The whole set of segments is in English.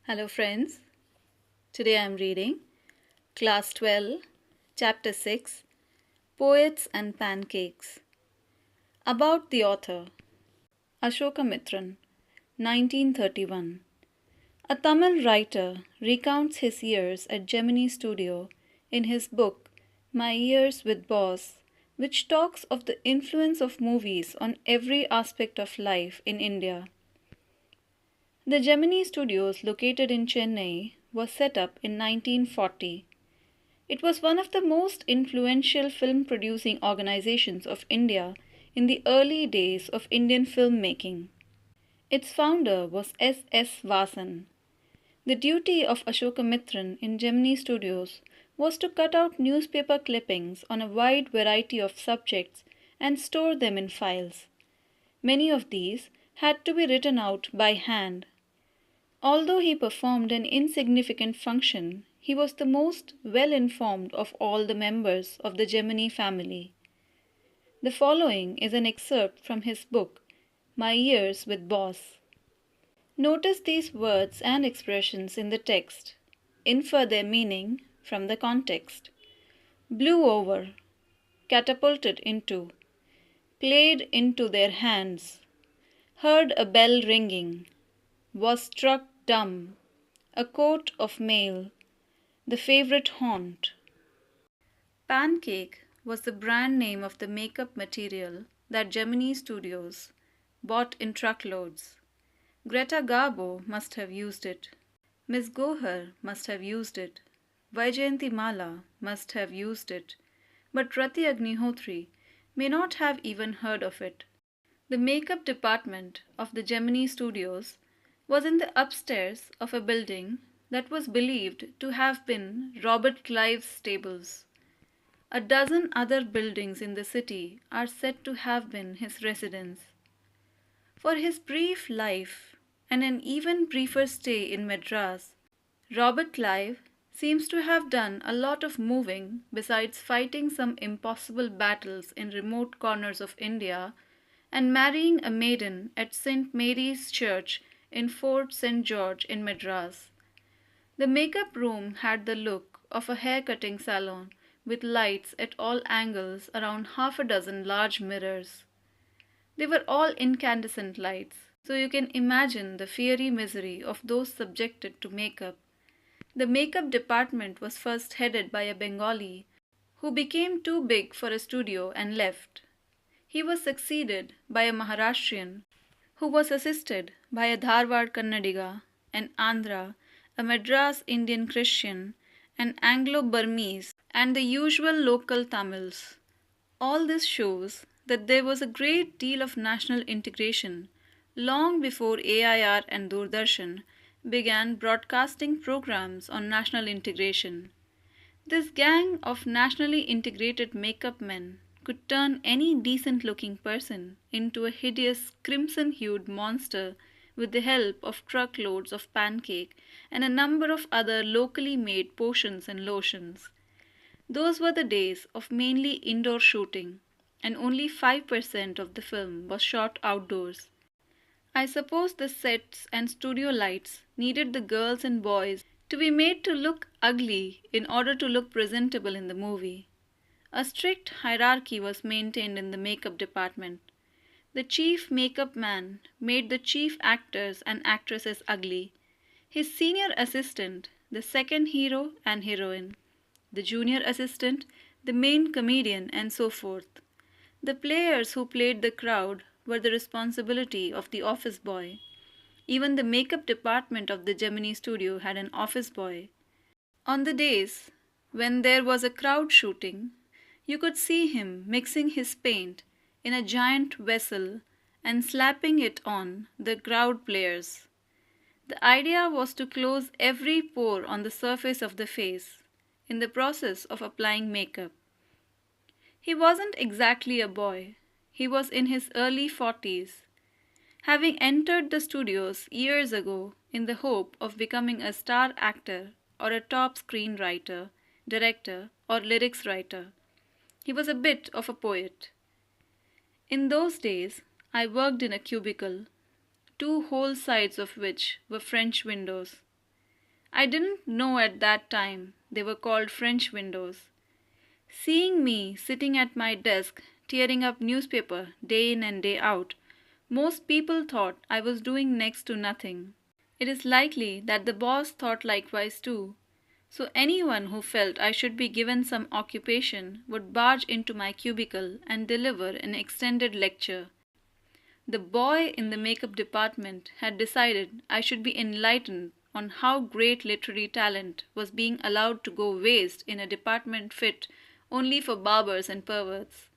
Hello friends, today I am reading Class 12, Chapter 6, Poets and Pancakes. About the author, Ashokamitran, 1931. A Tamil writer recounts his years at Gemini Studio in his book My Years with Boss, which talks of the influence of movies on every aspect of life in India. The Gemini Studios, located in Chennai, was set up in 1940. It was one of the most influential film-producing organizations of India in the early days of Indian filmmaking. Its founder was S. Vasan. The duty of Ashokamitran in Gemini Studios was to cut out newspaper clippings on a wide variety of subjects and store them in files. Many of these had to be written out by hand. Although he performed an insignificant function, he was the most well-informed of all the members of the Gemini family. The following is an excerpt from his book, My Years with Boss. Notice these words and expressions in the text. Infer their meaning from the context. Blew over, catapulted into, played into their hands, heard a bell ringing, was struck dumb, a coat of mail, the favorite haunt. Pancake was the brand name of the makeup material that Gemini Studios bought in truckloads. Greta Garbo must have used it. Miss Gohar must have used it. Vaijayanti Mala must have used it. But Rati Agnihotri may not have even heard of it. The makeup department of the Gemini Studios was in the upstairs of a building that was believed to have been Robert Clive's stables. A dozen other buildings in the city are said to have been his residence. For his brief life and an even briefer stay in Madras, Robert Clive seems to have done a lot of moving besides fighting some impossible battles in remote corners of India and marrying a maiden at St. Mary's Church in Fort St. George in Madras. The makeup room had the look of a hair-cutting salon with lights at all angles around half a dozen large mirrors. They were all incandescent lights, so you can imagine the fiery misery of those subjected to makeup. The makeup department was first headed by a Bengali who became too big for a studio and left. He was succeeded by a Maharashtrian who was assisted by a Dharwad Kannadiga, an Andhra, a Madras Indian Christian, an Anglo-Burmese, and the usual local Tamils. All this shows that there was a great deal of national integration long before AIR and Doordarshan began broadcasting programs on national integration. This gang of nationally integrated makeup men could turn any decent-looking person into a hideous crimson-hued monster with the help of truckloads of pancake and a number of other locally made potions and lotions. Those were the days of mainly indoor shooting, and only 5% of the film was shot outdoors. I suppose the sets and studio lights needed the girls and boys to be made to look ugly in order to look presentable in the movie. A strict hierarchy was maintained in the makeup department. The chief makeup man made the chief actors and actresses ugly, his senior assistant the second hero and heroine, the junior assistant the main comedian, and so forth. The players who played the crowd were the responsibility of the office boy. Even the makeup department of the Gemini Studio had an office boy. On the days when there was a crowd shooting, you could see him mixing his paint in a giant vessel and slapping it on the crowd players. The idea was to close every pore on the surface of the face in the process of applying makeup. He wasn't exactly a boy. He was in his early 40s, having entered the studios years ago in the hope of becoming a star actor or a top screenwriter, director, or lyrics writer. He was a bit of a poet. In those days, I worked in a cubicle, two whole sides of which were French windows. I didn't know at that time they were called French windows. Seeing me sitting at my desk tearing up newspaper day in and day out, most people thought I was doing next to nothing. It is likely that the boss thought likewise too. So anyone who felt I should be given some occupation would barge into my cubicle and deliver an extended lecture. The boy in the makeup department had decided I should be enlightened on how great literary talent was being allowed to go waste in a department fit only for barbers and perverts.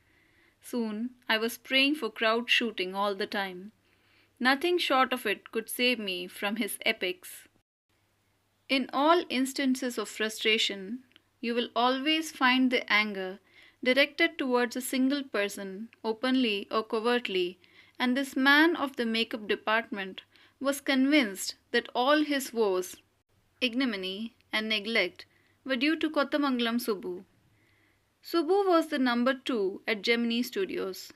Soon I was praying for crowd shooting all the time. Nothing short of it could save me from his epics. In all instances of frustration, you will always find the anger directed towards a single person, openly or covertly, and this man of the makeup department was convinced that all his woes, ignominy, and neglect were due to Kottamangalam Subbu. Subbu was the number 2 at Gemini Studios.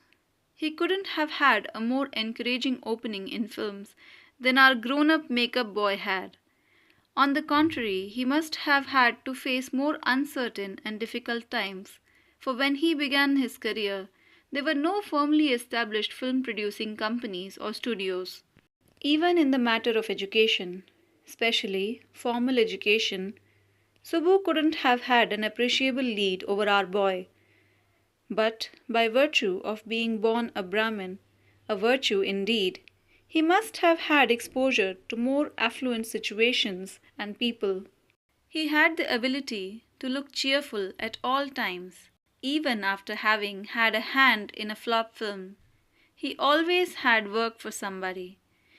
He couldn't have had a more encouraging opening in films than our grown-up makeup boy had. On the contrary, he must have had to face more uncertain and difficult times, for when he began his career, there were no firmly established film-producing companies or studios. Even in the matter of education, especially formal education, Subbu couldn't have had an appreciable lead over our boy. But by virtue of being born a Brahmin, a virtue indeed, he must have had exposure to more affluent situations and people. He had the ability to look cheerful at all times, even after having had a hand in a flop film. He always had work for somebody.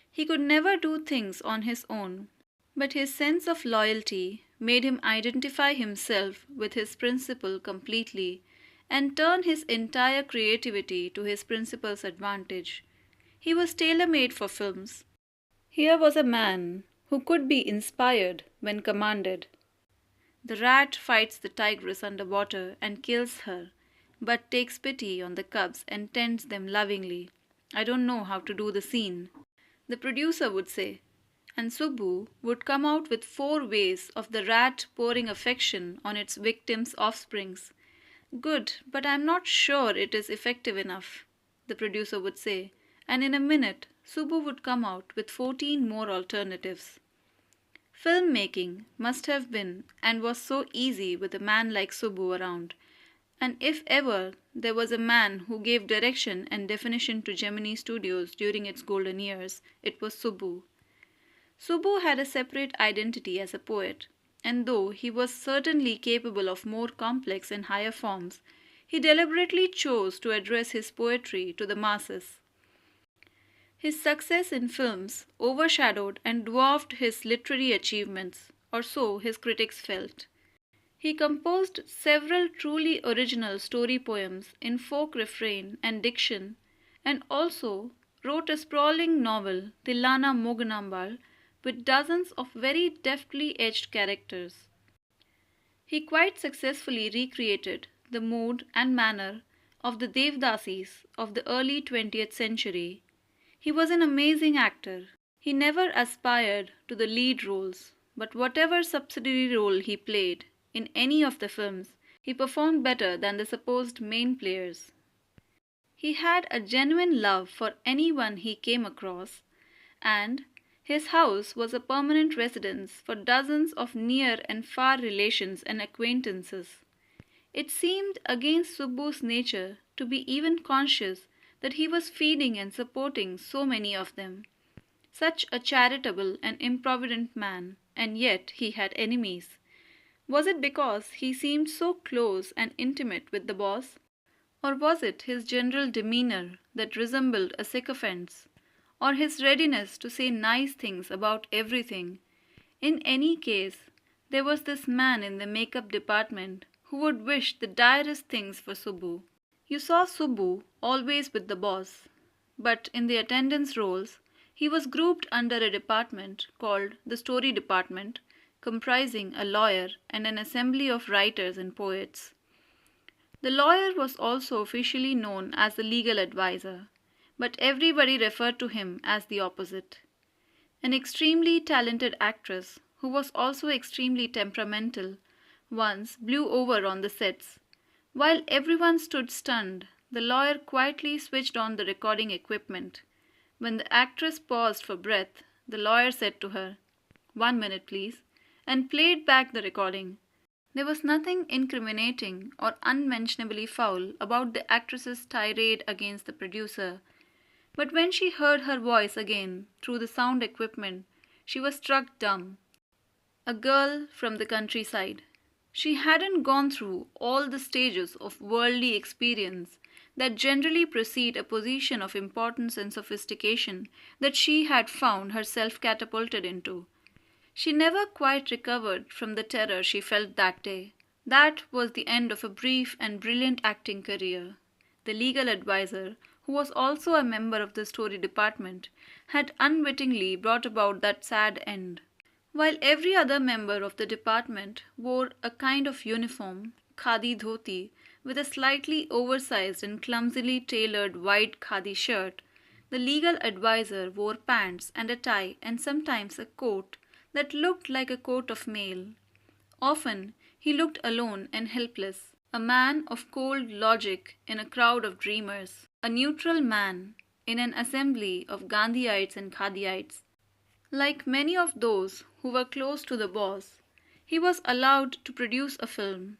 He could never do things on his own, but his sense of loyalty made him identify himself with his principal completely and turn his entire creativity to his principal's advantage. He was tailor-made for films. Here was a man who could be inspired when commanded. The rat fights the tigress underwater and kills her, but takes pity on the cubs and tends them lovingly. I don't know how to do the scene, the producer would say, and Subbu would come out with 4 ways of the rat pouring affection on its victim's offsprings. Good, but I'm not sure it is effective enough, the producer would say, and in a minute Subbu would come out with 14 more alternatives. Filmmaking must have been and was so easy with a man like Subbu around, and if ever there was a man who gave direction and definition to Gemini Studios during its golden years, it was Subbu. Subbu had a separate identity as a poet, and though he was certainly capable of more complex and higher forms, he deliberately chose to address his poetry to the masses. His success in films overshadowed and dwarfed his literary achievements, or so his critics felt. He composed several truly original story poems in folk refrain and diction, and also wrote a sprawling novel, Tillana Moganambal, with dozens of very deftly edged characters. He quite successfully recreated the mood and manner of the Devdasis of the early 20th century. He was an amazing actor. He never aspired to the lead roles, but whatever subsidiary role he played in any of the films, he performed better than the supposed main players. He had a genuine love for anyone he came across, and his house was a permanent residence for dozens of near and far relations and acquaintances. It seemed against Subbu's nature to be even conscious that he was feeding and supporting so many of them. Such a charitable and improvident man, and yet he had enemies. Was it because he seemed so close and intimate with the boss? Or was it his general demeanor that resembled a sycophant's? Or his readiness to say nice things about everything? In any case, there was this man in the makeup department who would wish the direst things for Subbu. You saw Subbu always with the boss, but in the attendance roles, he was grouped under a department called the story department, comprising a lawyer and an assembly of writers and poets. The lawyer was also officially known as the legal advisor, but everybody referred to him as the opposite. An extremely talented actress, who was also extremely temperamental, once blew over on the sets. While everyone stood stunned, the lawyer quietly switched on the recording equipment. When the actress paused for breath, the lawyer said to her, "1 minute, please," and played back the recording. There was nothing incriminating or unmentionably foul about the actress's tirade against the producer, but when she heard her voice again through the sound equipment, she was struck dumb. A girl from the countryside. She hadn't gone through all the stages of worldly experience that generally precede a position of importance and sophistication that she had found herself catapulted into. She never quite recovered from the terror she felt that day. That was the end of a brief and brilliant acting career. The legal adviser, who was also a member of the story department, had unwittingly brought about that sad end. While every other member of the department wore a kind of uniform, khadi dhoti, with a slightly oversized and clumsily tailored white khadi shirt, the legal adviser wore pants and a tie and sometimes a coat that looked like a coat of mail. Often he looked alone and helpless, a man of cold logic in a crowd of dreamers, a neutral man in an assembly of Gandhiites and Khadiites. Like many of those who were close to the boss, he was allowed to produce a film.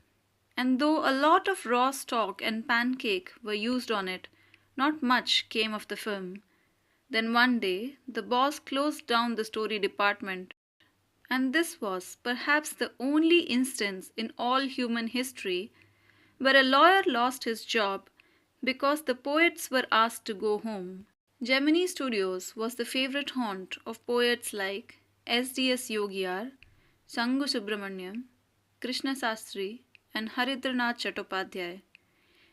And though a lot of raw stock and pancake were used on it, not much came of the film. Then one day, the boss closed down the story department, and this was perhaps the only instance in all human history where a lawyer lost his job because the poets were asked to go home. Gemini Studios was the favorite haunt of poets like S.D.S. Yogiyar, Sangu Subramaniam, Krishna Sastri, and Haridranath Chattopadhyay.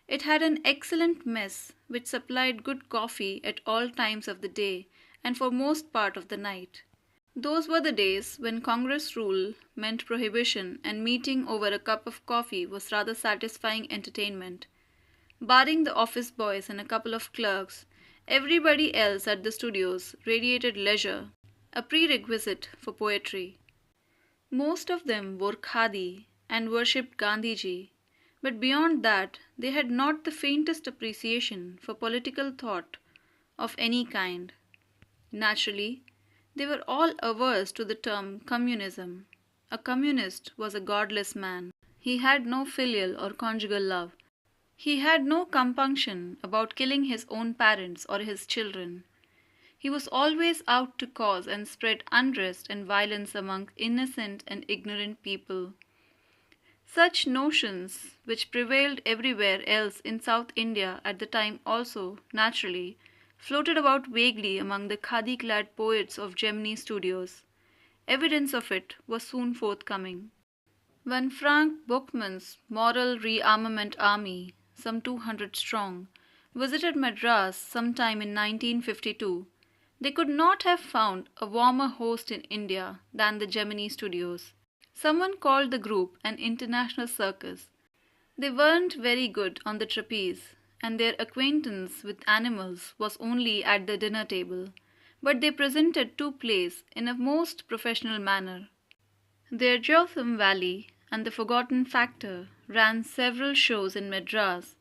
It had an excellent mess which supplied good coffee at all times of the day and for most part of the night. Those were the days when Congress rule meant prohibition and meeting over a cup of coffee was rather satisfying entertainment. Barring the office boys and a couple of clerks, everybody else at the studios radiated leisure, a prerequisite for poetry. Most of them wore khadi and worshipped Gandhiji, but beyond that they had not the faintest appreciation for political thought of any kind. Naturally, they were all averse to the term communism. A communist was a godless man. He had no filial or conjugal love. He had no compunction about killing his own parents or his children. He was always out to cause and spread unrest and violence among innocent and ignorant people. Such notions, which prevailed everywhere else in South India at the time also, naturally, floated about vaguely among the khadi-clad poets of Gemini Studios. Evidence of it was soon forthcoming. When Frank Buchmann's Moral Rearmament Army, some 200 strong, visited Madras sometime in 1952, they could not have found a warmer host in India than the Gemini Studios. Someone called the group an international circus. They weren't very good on the trapeze, and their acquaintance with animals was only at the dinner table, but they presented 2 plays in a most professional manner. Their Jotham Valley and The Forgotten Factor ran several shows in Madras,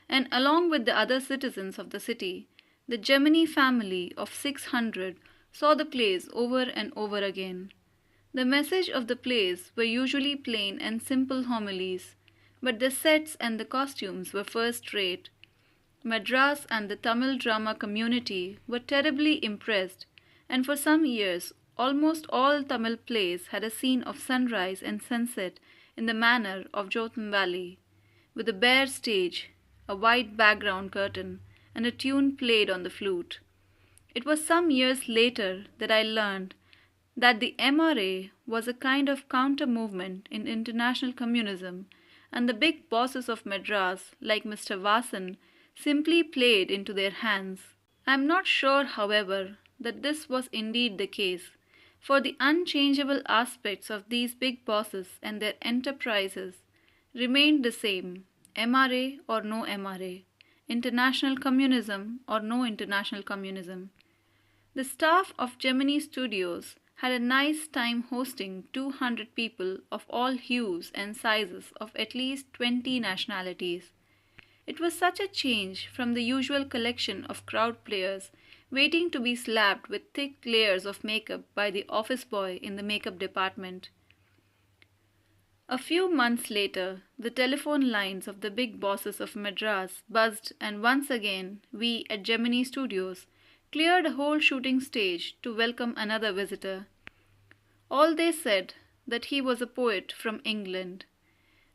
and along with the other citizens of the city, the Gemini family of 600 saw the plays over and over again. The message of the plays were usually plain and simple homilies, but the sets and the costumes were first-rate. Madras and the Tamil drama community were terribly impressed, and for some years almost all Tamil plays had a scene of sunrise and sunset in the manner of Jotham Valley, with a bare stage, a white background curtain, and a tune played on the flute. It was some years later that I learned that the MRA was a kind of counter-movement in international communism, and the big bosses of Madras, like Mr. Vasan, simply played into their hands. I am not sure, however, that this was indeed the case, for the unchangeable aspects of these big bosses and their enterprises remained the same, MRA or no MRA, international communism or no international communism. The staff of Gemini Studios had a nice time hosting 200 people of all hues and sizes of at least 20 nationalities. It was such a change from the usual collection of crowd players waiting to be slapped with thick layers of makeup by the office boy in the makeup department. A few months later, the telephone lines of the big bosses of Madras buzzed, and once again we at Gemini Studios cleared a whole shooting stage to welcome another visitor. All they said that he was a poet from England.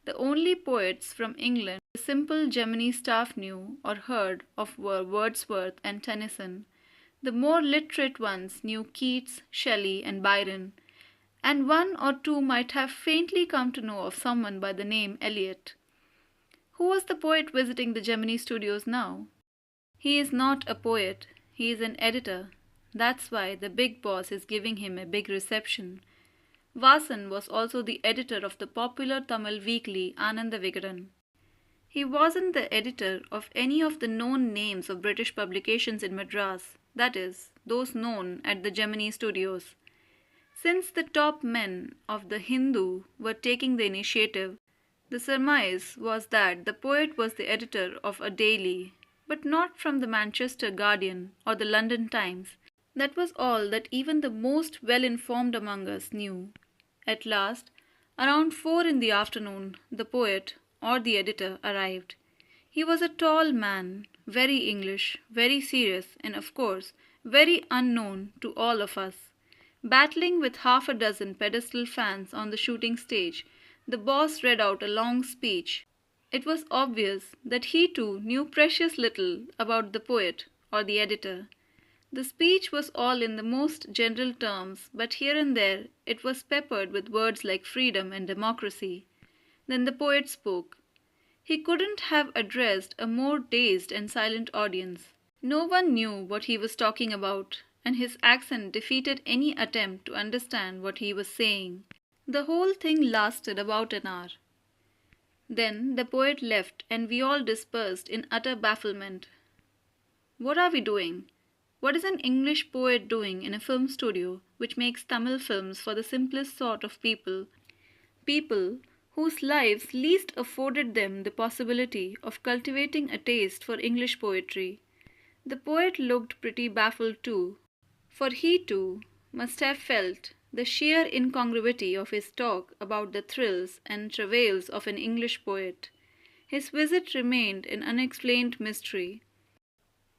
The only poets from England the simple Gemini staff knew or heard of were Wordsworth and Tennyson. The more literate ones knew Keats, Shelley, and Byron, and one or two might have faintly come to know of someone by the name Eliot. Who was the poet visiting the Gemini Studios now? He is not a poet, he is an editor. That's why the big boss is giving him a big reception. Vasan was also the editor of the popular Tamil weekly Ananda Vigadan. He wasn't the editor of any of the known names of British publications in Madras, that is, those known at the Gemini Studios. Since the top men of the Hindu were taking the initiative, the surmise was that the poet was the editor of a daily, but not from the Manchester Guardian or the London Times. That was all that even the most well-informed among us knew. At last, around 4 in the afternoon, the poet, or the editor, arrived. He was a tall man, very English, very serious, and of course, very unknown to all of us. Battling with half a dozen pedestal fans on the shooting stage, the boss read out a long speech. It was obvious that he too knew precious little about the poet or the editor. The speech was all in the most general terms, but here and there it was peppered with words like freedom and democracy. Then the poet spoke. He couldn't have addressed a more dazed and silent audience. No one knew what he was talking about, and his accent defeated any attempt to understand what he was saying. The whole thing lasted about an hour. Then the poet left, and we all dispersed in utter bafflement. What are we doing? What is an English poet doing in a film studio which makes Tamil films for the simplest sort of people whose lives least afforded them the possibility of cultivating a taste for English poetry? The poet looked pretty baffled too, for he too must have felt the sheer incongruity of his talk about the thrills and travails of an English poet. His visit remained an unexplained mystery.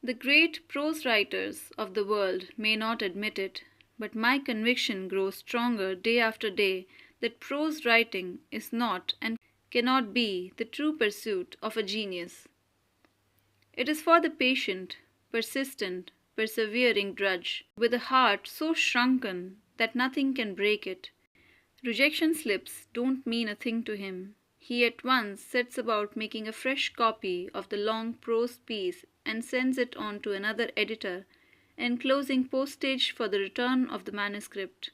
The great prose writers of the world may not admit it, but my conviction grows stronger day after day that prose writing is not and cannot be the true pursuit of a genius. It is for the patient, persistent, persevering drudge, with a heart so shrunken that nothing can break it. Rejection slips don't mean a thing to him. He at once sets about making a fresh copy of the long prose piece and sends it on to another editor, enclosing postage for the return of the manuscript.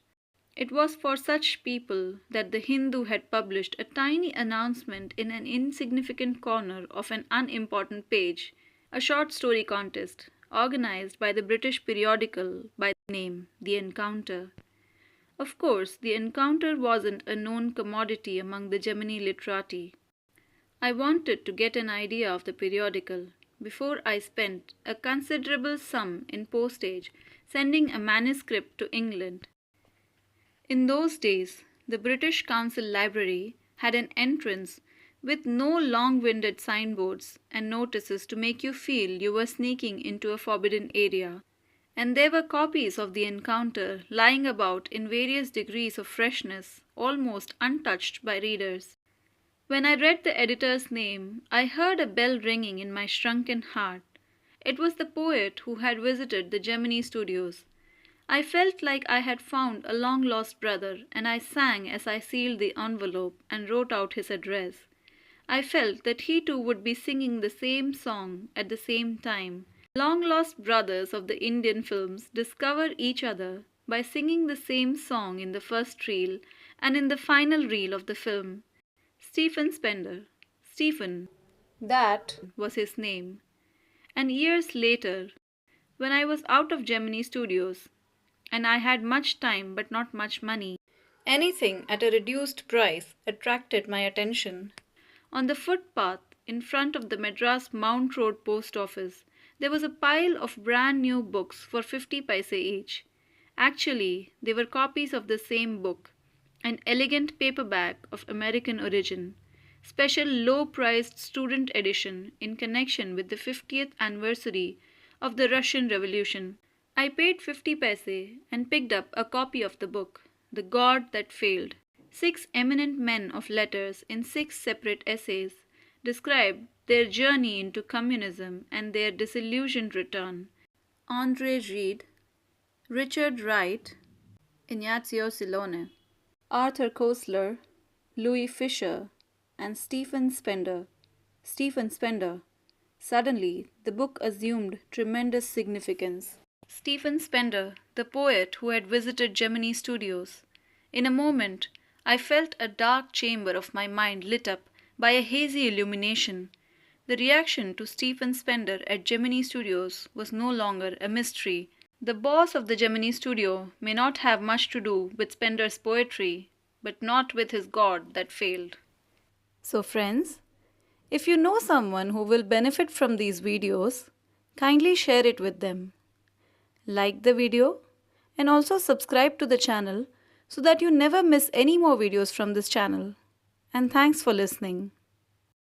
It was for such people that the Hindu had published a tiny announcement in an insignificant corner of an unimportant page, a short story contest, organized by the British periodical by the name The Encounter. Of course, The Encounter wasn't a known commodity among the Gemini literati. I wanted to get an idea of the periodical before I spent a considerable sum in postage sending a manuscript to England. In those days, the British Council Library had an entrance with no long-winded signboards and notices to make you feel you were sneaking into a forbidden area, and there were copies of The Encounter lying about in various degrees of freshness, almost untouched by readers. When I read the editor's name, I heard a bell ringing in my shrunken heart. It was the poet who had visited the Gemini Studios. I felt like I had found a long-lost brother, and I sang as I sealed the envelope and wrote out his address. I felt that he too would be singing the same song at the same time. Long-lost brothers of the Indian films discover each other by singing the same song in the first reel and in the final reel of the film. Stephen Spender. Stephen, that was his name. And years later, when I was out of Gemini Studios, and I had much time but not much money. Anything at a reduced price attracted my attention. On the footpath in front of the Madras Mount Road post office, there was a pile of brand new books for 50 paise each. Actually, they were copies of the same book, an elegant paperback of American origin, special low-priced student edition in connection with the 50th anniversary of the Russian Revolution. I paid 50 paise and picked up a copy of the book, The God That Failed. 6 eminent men of letters in 6 separate essays described their journey into communism and their disillusioned return. Andre Reed, Richard Wright, Ignazio Silone, Arthur Koestler, Louis Fisher, and Stephen Spender. Suddenly, the book assumed tremendous significance. Stephen Spender, the poet who had visited Gemini Studios. In a moment, I felt a dark chamber of my mind lit up by a hazy illumination. The reaction to Stephen Spender at Gemini Studios was no longer a mystery. The boss of the Gemini Studio may not have much to do with Spender's poetry, but not with his God that failed. So friends, if you know someone who will benefit from these videos, kindly share it with them. Like the video and also subscribe to the channel so that you never miss any more videos from this channel. And thanks for listening.